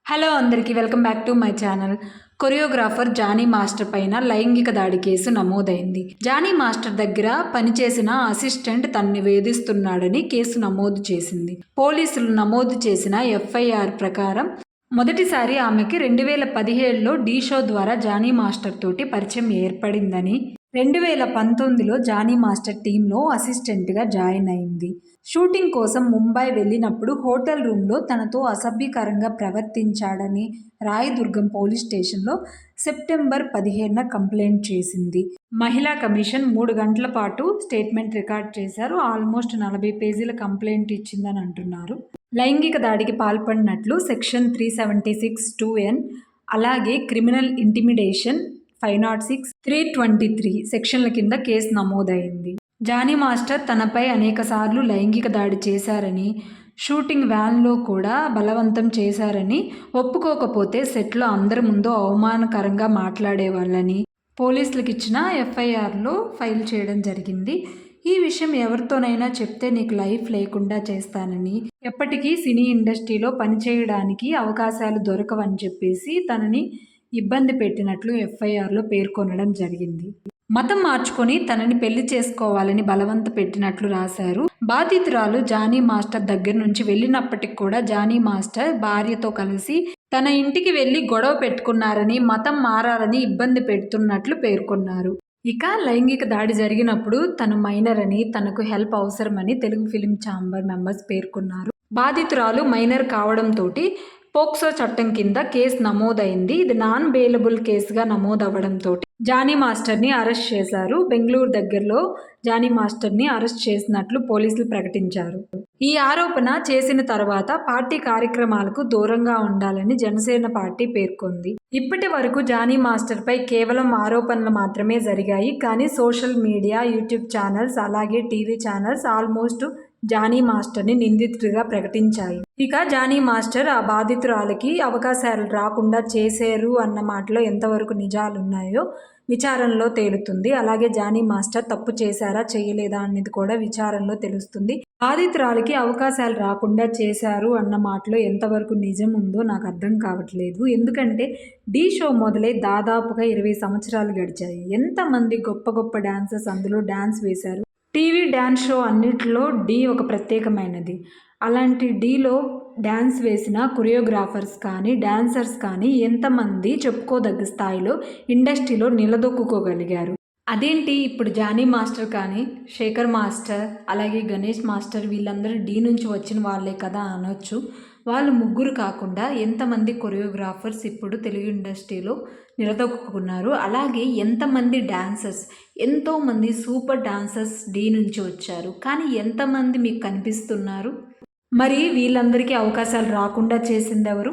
Hello అందరికీ welcome back to my channel. Choreographer Jani master పైన లైంగిక దాడి కేసు నమోదైంది. జానీ మాస్టర్ దగ్గర పనిచేసిన అసిస్టెంట్ తనని వేధిస్తున్నాడని కేసు నమోదు చేసింది. పోలీసులు నమోదు చేసిన ఎఫ్ఐఆర్ ప్రకారం మొదటిసారి ఆమెకి 2017లో ఢీ షో ద్వారా జానీ మాస్టర్ తోటి పరిచయం ఏర్పడిందని, 2019లో జానీ మాస్టర్ టీంలో అసిస్టెంట్గా జాయిన్ అయింది. షూటింగ్ కోసం ముంబై వెళ్ళినప్పుడు హోటల్ రూమ్లో తనతో అసభ్యకరంగా ప్రవర్తించాడని రాయదుర్గం పోలీస్ స్టేషన్లో సెప్టెంబర్ 17న కంప్లైంట్ చేసింది. మహిళా కమిషన్ 3 గంటల పాటు స్టేట్మెంట్ రికార్డ్ చేశారు. ఆల్మోస్ట్ 40 పేజీల కంప్లైంట్ ఇచ్చిందని అంటున్నారు. లైంగిక దాడికి పాల్పడినట్లు సెక్షన్ 376(2)(n), అలాగే క్రిమినల్ ఇంటిమిడేషన్ 506, 323 సెక్షన్ల కింద కేసు నమోదైంది. జానీ మాస్టర్ తనపై అనేకసార్లు లైంగిక దాడి చేశారని, షూటింగ్ వ్యాన్లో కూడా బలవంతం చేశారని, ఒప్పుకోకపోతే సెట్లో అందరి ముందు అవమానకరంగా మాట్లాడేవాళ్ళని పోలీసులకు ఇచ్చిన ఎఫ్ఐఆర్లో ఫైల్ చేయడం జరిగింది. ఈ విషయం ఎవరితోనైనా చెప్తే నీకు లైఫ్ లేకుండా చేస్తానని, ఎప్పటికీ సినీ ఇండస్ట్రీలో పనిచేయడానికి అవకాశాలు దొరకవని చెప్పేసి తనని ఇబ్బంది పెట్టినట్లు ఎఫ్ఐఆర్లో పేర్కొనడం జరిగింది. మతం మార్చుకొని తనని పెళ్లి చేసుకోవాలని బలవంత పెట్టినట్లు రాశారు. బాధితురాలు జానీ మాస్టర్ దగ్గర నుంచి వెళ్ళినప్పటికి కూడా జానీ మాస్టర్ భార్యతో కలిసి తన ఇంటికి వెళ్లి గొడవ పెట్టుకున్నారని, మతం మారాలని ఇబ్బంది పెడుతున్నట్లు పేర్కొన్నారు. ఇక లైంగిక దాడి జరిగినప్పుడు తను మైనర్ అని, తనకు హెల్ప్ అవసరమని తెలుగు ఫిలిం ఛాంబర్ మెంబర్స్ పేర్కొన్నారు. బాధితురాలు మైనర్ కావడంతో పోక్సో చట్టం కింద కేసు నమోదైంది. ఇది నాన్ బెయిలబుల్ కేసుగా నమోదవడంతో జానీ మాస్టర్ని అరెస్ట్ చేశారు. బెంగళూరు దగ్గరలో జానీ మాస్టర్ని అరెస్ట్ చేసినట్లు పోలీసులు ప్రకటించారు. ఈ ఆరోపణ చేసిన తర్వాత పార్టీ కార్యక్రమాలకు దూరంగా ఉండాలని జనసేన పార్టీ పేర్కొంది. ఇప్పటి వరకు జానీ మాస్టర్పై కేవలం ఆరోపణలు మాత్రమే జరిగాయి. కానీ సోషల్ మీడియా, యూట్యూబ్ ఛానల్స్, అలాగే టీవీ ఛానల్స్ ఆల్మోస్ట్ జానీ మాస్టర్ని నిందితుడిగా ప్రకటించాయి. ఇక జానీ మాస్టర్ ఆ బాధితురాలకి అవకాశాలు రాకుండా చేశారు అన్న మాటలో ఎంతవరకు నిజాలున్నాయో విచారణలో తేలుతుంది. అలాగే జానీ మాస్టర్ తప్పు చేశారా చేయలేదా అనేది కూడా విచారణలో తెలుస్తుంది. బాధితురాలకి అవకాశాలు రాకుండా చేశారు అన్న మాటలో ఎంతవరకు నిజం ఉందో నాకు అర్థం కావట్లేదు. ఎందుకంటే ఢీ షో మొదలై దాదాపుగా 20 సంవత్సరాలు గడిచాయి. ఎంతమంది గొప్ప గొప్ప డాన్సర్స్ అందులో డాన్స్ వేశారు. టీవీ డ్యాన్స్ షో అన్నిటిలో ఢీ ఒక ప్రత్యేకమైనది. అలాంటి ఢీలో డ్యాన్స్ వేసిన కొరియోగ్రాఫర్స్ కానీ, డాన్సర్స్ కానీ ఎంతమంది చెప్పుకోదగ్గ స్థాయిలో ఇండస్ట్రీలో నిలదొక్కుకోగలిగారు. అదేంటి ఇప్పుడు జానీ మాస్టర్ కానీ, శేఖర్ మాస్టర్, అలాగే గణేష్ మాస్టర్ వీళ్ళందరూ ఢీ నుంచి వచ్చిన వాళ్ళే కదా అనొచ్చు. వాళ్ళు ముగ్గురు కాకుండా ఎంతమంది కొరియోగ్రాఫర్స్ ఇప్పుడు తెలుగు ఇండస్ట్రీలో నిలదొక్కున్నారు. అలాగే ఎంతమంది డాన్సర్స్, ఎంతోమంది సూపర్ డాన్సర్స్ ఢీ నుంచి వచ్చారు. కానీ ఎంతమంది మీకు కనిపిస్తున్నారు? మరి వీళ్ళందరికీ అవకాశాలు రాకుండా చేసింది ఎవరు?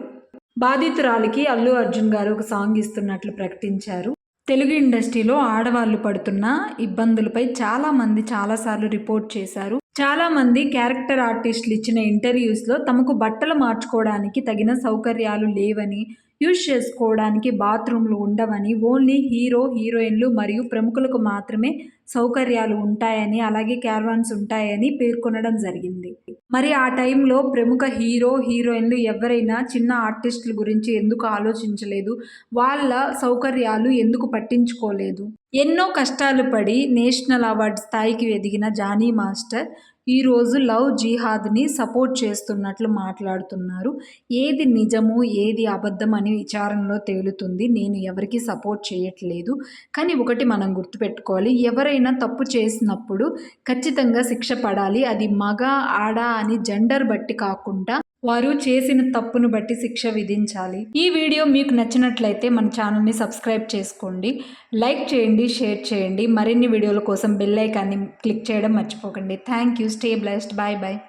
బాధితురాలికి అల్లు అర్జున్ గారు ఒక సాంగ్ ఇస్తున్నట్లు ప్రకటించారు. తెలుగు ఇండస్ట్రీలో ఆడవాళ్ళు పడుతున్న ఇబ్బందులపై చాలామంది చాలాసార్లు రిపోర్ట్ చేశారు. చాలామంది క్యారెక్టర్ ఆర్టిస్టులు ఇచ్చిన ఇంటర్వ్యూస్లో తమకు బట్టలు మార్చుకోవడానికి తగిన సౌకర్యాలు లేవని, యూజ్ చేసుకోవడానికి బాత్రూమ్లు ఉండవని, ఓన్లీ హీరో, హీరోయిన్లు మరియు ప్రముఖులకు మాత్రమే సౌకర్యాలు ఉంటాయని, అలాగే క్యారవాన్స్ ఉంటాయని పేర్కొనడం జరిగింది. మరి ఆ టైంలో ప్రముఖ హీరో, హీరోయిన్లు ఎవరైనా చిన్న ఆర్టిస్టుల గురించి ఎందుకు ఆలోచించలేదు? వాళ్ళ సౌకర్యాలు ఎందుకు పట్టించుకోలేదు? ఎన్నో కష్టాలు పడి నేషనల్ అవార్డు స్థాయికి ఎదిగిన జానీ మాస్టర్ ఈరోజు లవ్ జిహాద్ని సపోర్ట్ చేస్తున్నట్లు మాట్లాడుతున్నారు. ఏది నిజము, ఏది అబద్ధం అని విచారణలో తేలుతుంది. నేను ఎవరికి సపోర్ట్ చేయట్లేదు. కానీ ఒకటి మనం గుర్తుపెట్టుకోవాలి, ఎవరైనా తప్పు చేసినప్పుడు ఖచ్చితంగా శిక్ష పడాలి. అది మగ, ఆడ అని జెండర్ బట్టి కాకుండా వారు చేసిన తప్పును బట్టి శిక్ష విధించాలి. ఈ వీడియో మీకు నచ్చినట్లయితే మన ఛానల్ని సబ్స్క్రైబ్ చేసుకోండి, లైక్ చేయండి, షేర్ చేయండి. మరిన్ని వీడియోల కోసం బెల్ ఐకాన్ని క్లిక్ చేయడం మర్చిపోకండి. Thank you. Stay blessed. Bye bye.